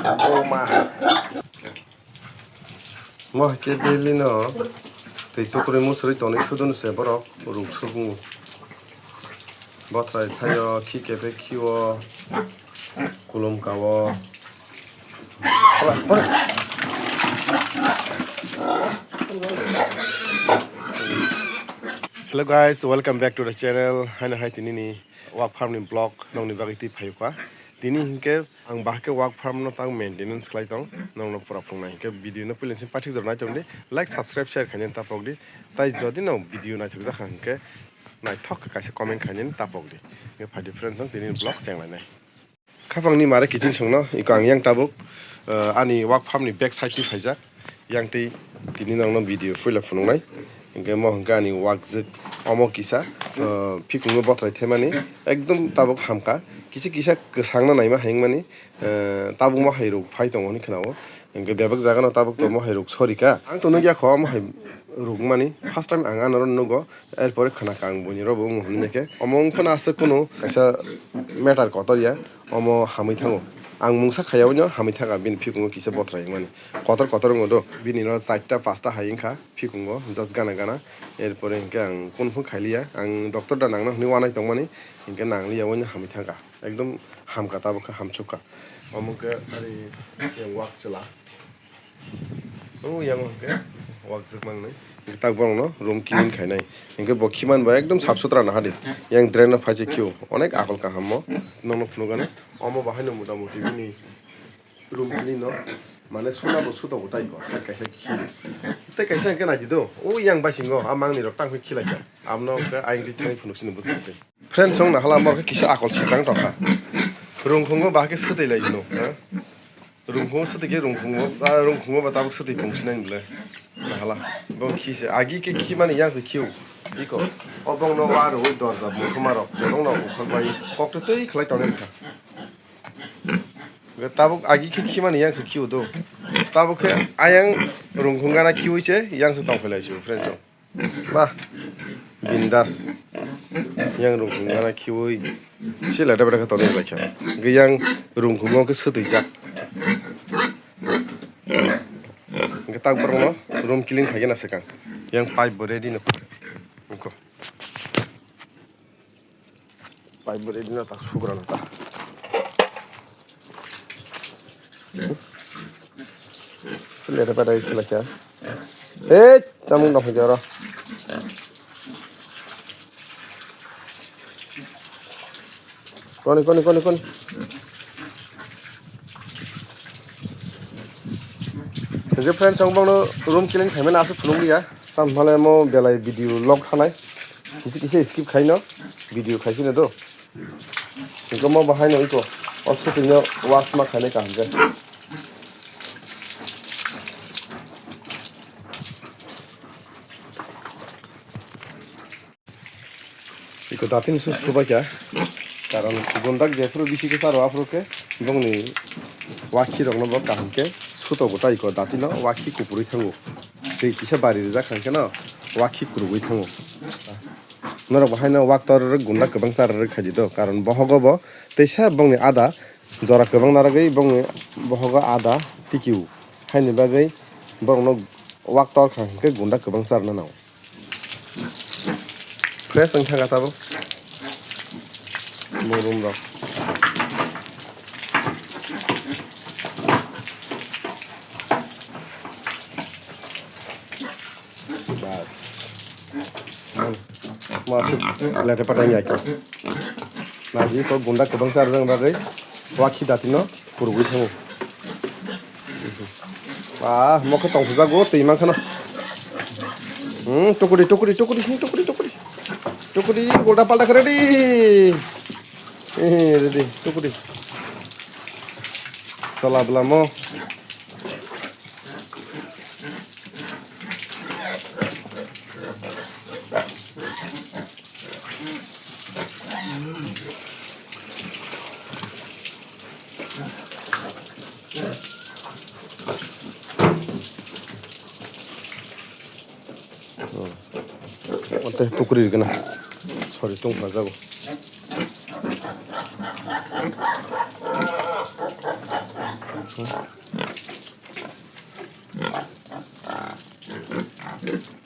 Oma. Mo ke beli no. Itu kuri musri toni sudun se borok ruk sugung. Botrai thayo ki kepe kiwo kulum kawo. Hello guys, welcome back to the channel. Hana hai tinini work farm ni blog nong ni bagiti phayuka. Tini hinke ang bahke work farm no tang maintenance khlai tong nong no pura phungna hinke video no pilen sin pathik jorna chomdi like subscribe share khanin tapokdi tai jodi no video na thukja khanke nai thok kaise comment khanin tapokdi nge phadi friends jong tini blog senglai nai khapang ni mare kitchen sungno ikang yang tabuk ani work farm ni back side ti phaijak yang ti tini nong no video full of phunai hinke mo hangani work zik omo kisa phikungo botrai themani ekdom tabuk hamka kisi kisa kesangna naima hengmani tabuk mo hairuk phai tongoni khnao hinke bebak jagano tabuk to mo hairuk sorika ang to nugya kho mo ruk mani first time ang anaron nugo erpore khana kang buni robo neke omong khona ase kuno kaisa matter kotoria omo hamai thango ang mungsa khayawno hamai thaga bin phikungo kisa botrai mani kotor ngodo bini no 4ta 5ta haingkha phikungo just gana erpore hinke ang kunfu khailia ang doctor da nangna hni wanai tongmani hinke nanglia woni hamai thaga ekdom hamka tabuk hamchuka omoke ari yang wak chela yang ke wak jikmang nai tak bong no room clean khainai hinke bokhiman ba ekdom saf sutra na hadi yang drain na phaje kyo onek akol ka hammo nono phunugane omo bahaino motamuti bini room clean no mane sona bo suto utai ko sa kaisa khili te kaisa ke na dido o yang ba singo amang ni rok tang phi khilai ka amno ke aing di thai phunuksin busite friend song na hala mor ke kisa akol sitang to kha room khungo ba ke sutai lai no room khungo sutai ke room khungo ba tabuk sutai phungsinang le hala bong khise agi ke khi mani yang se khiu iko obong no wa ro dorza mo khumaro dong no khagbai kokto tei khlai tawne ka tabuk agi ke khi mani yang se khiu do tabuk ke ayang room khunga na khiu che yang se tong phelai chu friend jo ba bindas yang room khunga na khiu sila da bada ka tawne ba kha ge yang room khungo ke sutai jak tak berno room clean khagen ase kang yang pipe ready na ko pipe ready na tak sugrana ta selera pada isla kya tamu na hojara koni J friends ang bang no room clean khaime na ase phulung dia sam phale mo belai video log thanai kisi skip khaino video khaisine do ko mo bahai no iko also tinyo wash ma khane ka hamje iko datin su suba kya karon gondak jefro bisi ke saro afro ke bang ni wakhi rok no ba kahke suto gotai ko datino wakhi kupuri thango sei kisa bari ja khanke no wakhi kurugui thango noro bahaino wak tor gunda kabang sar khaji do karon bohogo bo teisa bongni ada jora kabang naragei bongni bohogo ada tikiu haini bagai bongno wak tor khanke gunda kabang sar na naw fresh ang thanga tabo morum ro masuk lete padanya ko naji ko gunda kabang sar rang bagai wakhi datino purugui thango moko tong fuja go teimang khana tokuri golda palda ready ready tokuri salah belamo Teh tukuri kena, sorry tung bazago.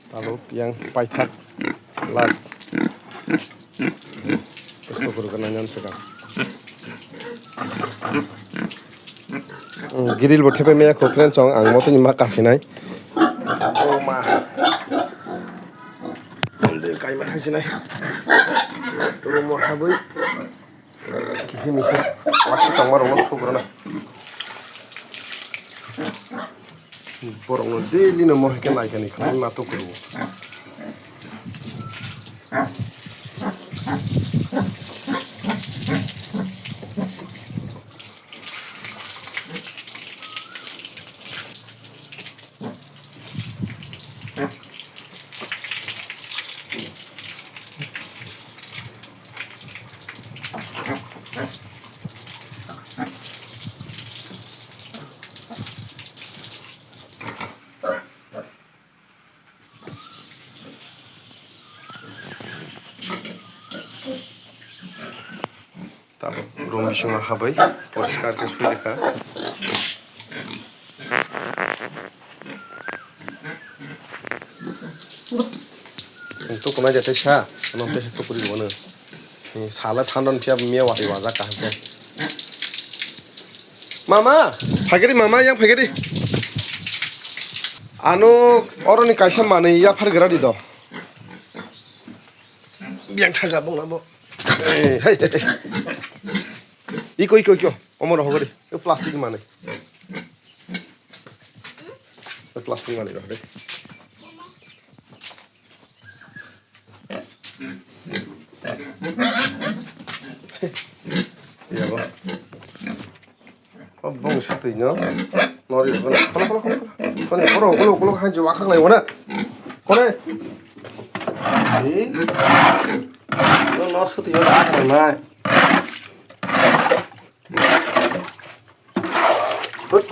Tabuk yang paitak last Esto kuru kana nyan seka Giril bo thepe meya kokren chong ang moto ni ma kasinai o ma onde kai ma thasinai ro mo habui kisi misi wasi tongmar mo khograna borong daily no mo heken lai kani khani ma to kuru Room bising habai poriskar ke sui lekha untuk kena jatuh sah, nanti itu puri mana? Salah thandan tiap mia wati wajah kahnya. Mama, pagi mama yang pagi anu orang ni kaisa mana ya pergerak di doh. Biang tagak bong nabo. Hei. Iko, omor hogari. Itu plastik mana? Itu plastik mana itu? Iya bang. Oh bang sutunya, nori kalau hanji wakang lagi mana? Kone? Ini, lo sutunya ada mana? Ut.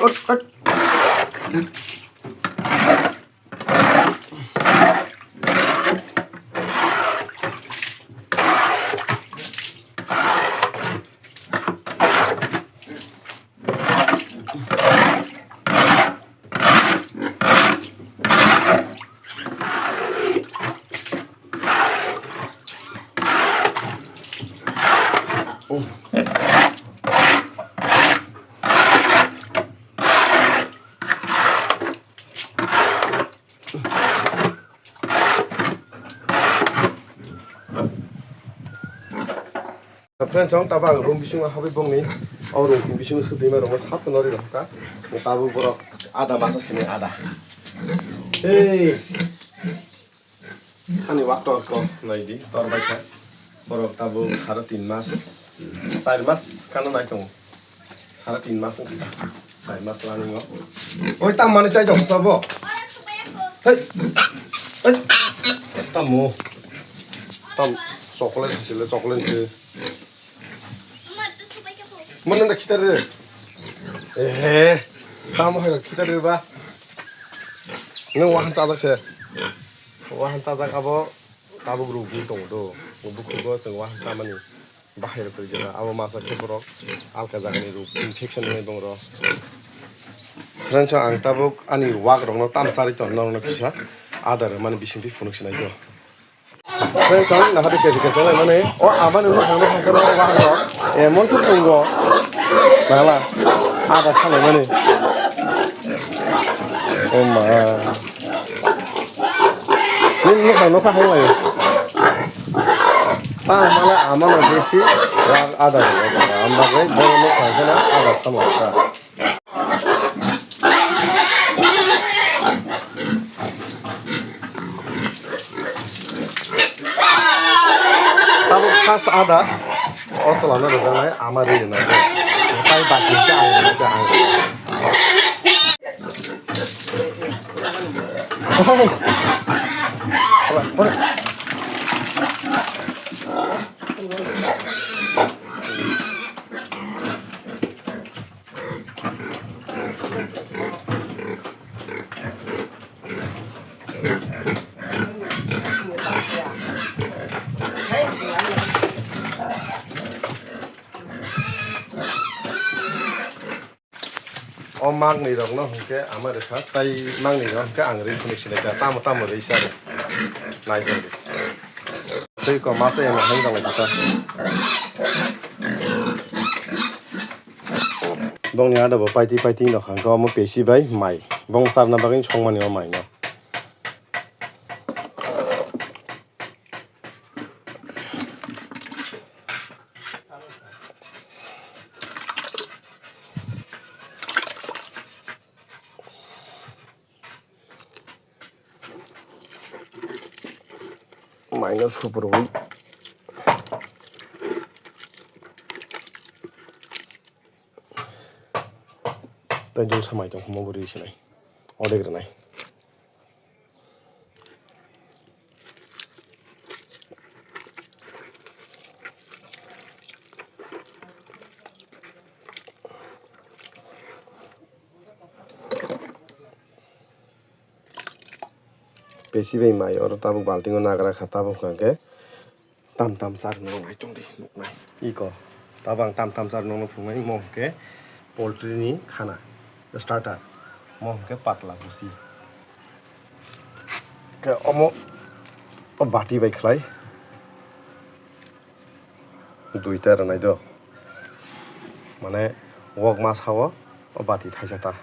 Friends, ang tabang room bising habi bong ni, or room bising sudah merong satu nori loh ka, tabu borok ada masa sini ada. Hey, ani waktu aku naik di tor baca, borok tabu 3.5 mas, 4 mas kanan naik tong, 3.5 mas kita, 4 mas lani ngo. Oh, tam mana cai dong sabo? Hey, tamu, tam coklat hasil coklat ke. Mana nak kita dulu? Kamu harus kita dulu bah. Neng wahan cacak saya. Wahan cacak apa? Tabu grubu tong do. Grubu kudo ceng wahan camani. Bahaya pergi na. Apa masa keborok? Alka jaga ni grup infection ni bong ro. Ranca ang tabu ani wak rong no tam sari ton no kisah. Ada mana bising di phone kisah itu. Ranca nak hati kisah mana? Oh aman unu hang hang wak ro. Montu tunggu. Malah ada salah mana? Oh ma. Ini hang no hang lagi. Malah aman besi ada. Aman lagi boleh no hang ada sama. Tapi pas ada, oh selalu ada yang amarin aja. Tapi bagi jangan jangan. o mang ni rok no hingke ama rekha tai mang ni rok ke ang ring khuni sinai ta tamo rei sare nai jor tei ko masa yang hang dang ta bong ni ada bo paiti no khang ko mo pesi bai mai bong sar na bagin chongmani o mai no minus super weak dan jauh sama itu mau beri sini order kena besi bai mai or tabuk balting o nagra khata bu khangke tam sar nong nai tong di nuk nai iko tabang tam sar nong phumai mo ke poultry ni khana starter mo ke patla busi ke omo o bati bai khlai duita ranai do mane wok mas hawa o bati thaisata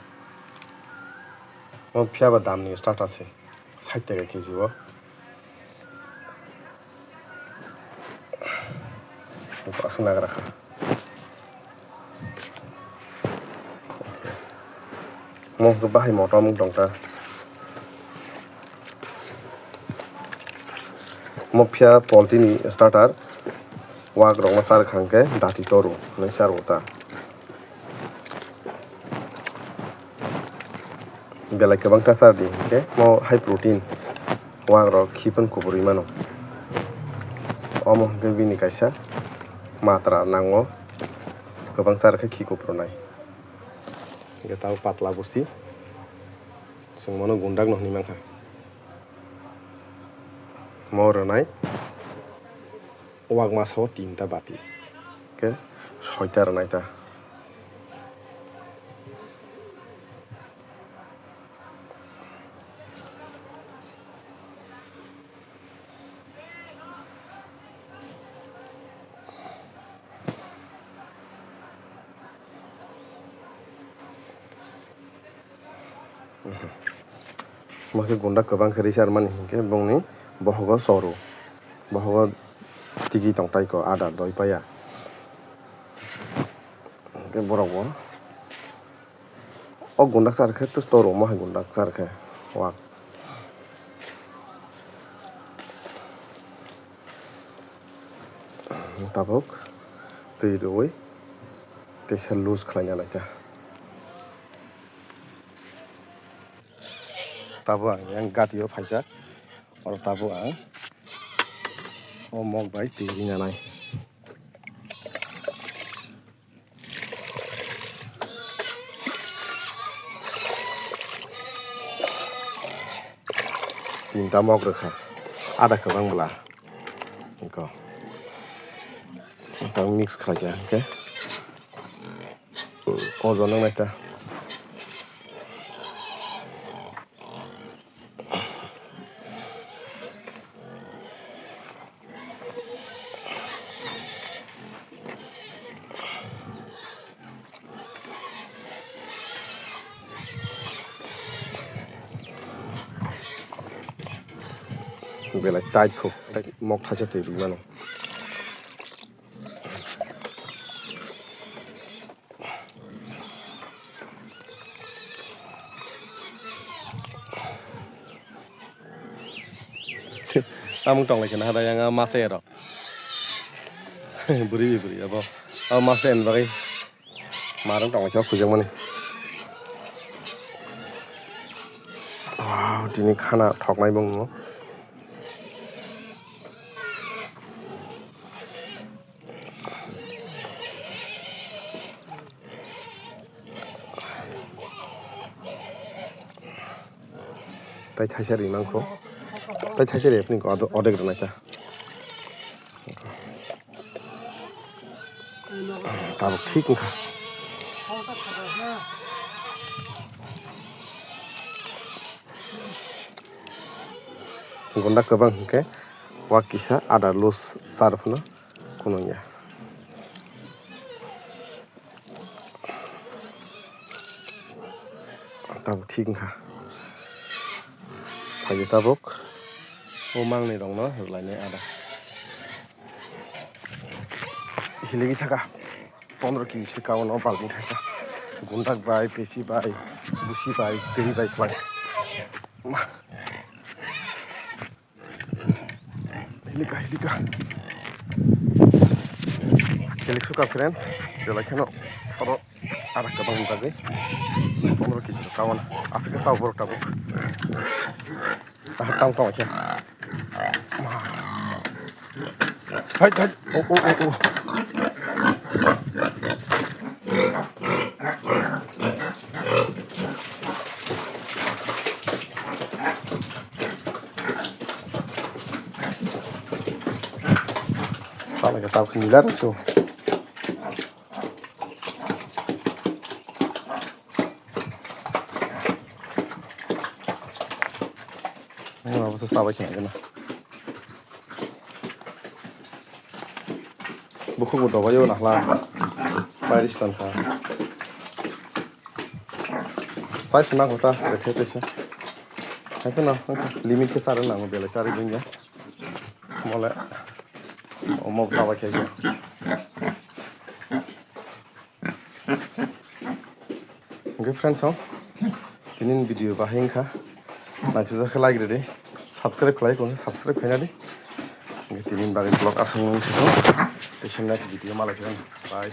mo phiaba dam ni starter se 60 টাকা KG ও পাঁচশো টাকা রাখা mau bahay motor mong dongta mo phia polti ni starter wag rong masar khangke dati toru nei sar ota belai kebang tasar di ke mau high protein wang ro khipon kuburi mano omo ke bini kaisa matra nango kebang sar ke khiko pronai ge tau patla busi sing mono gundak no ni mangha mo ronai wag maso 3টা bati ke 6টা ronai ta makai gunda kebang keri sarman hingke bongni bohogo soru bohogo tigi tongtai ko ada doi paya ke borogo o gundak sarke tus toru mo gundak sarke wak tabuk tui roi te sel lose khlanya laita tabu ang yang gatio phaisa or tabu ang o mok bai tiri na nai tinta mok rekha ada kebang bela ko tang mix khaja ke ojon nang naita belai tight ko mok thaja te bi mano amung tong lai kana hada yang mase ro buri abo mase en bagi marang tong lai khujang mani wow dini khana thoknai bong no tai thaisari mangko tai thaisari apni ko odek rana cha tabuk thik ka gunda kebang hingke wak kisa ada lus sarfno kunonya tabuk ঠিক ha phayo tabuk umang ni rong no lainnya ada hiligi thaka 15 ki se kawan balbing thasa gundak bai pesi bai busi bai teri bai kwai hilika hilik suka friends bela keno oro ada kabang mutabe 15 ki se kawan asike sabor tabuk tang tang kya hai oh salah kita tahu similar so apa sahabat kena buku muda bayo nak lah Paris tanpa saya senang kota berkata sih aku nak limit ke saran nak mobil cari dunia mulai mau sahabat kayak oke friends ini video bahing kah nanti saya like deh subscribe like kau subscribe kena deh ini bagi vlog asal itu. Next video malah bye.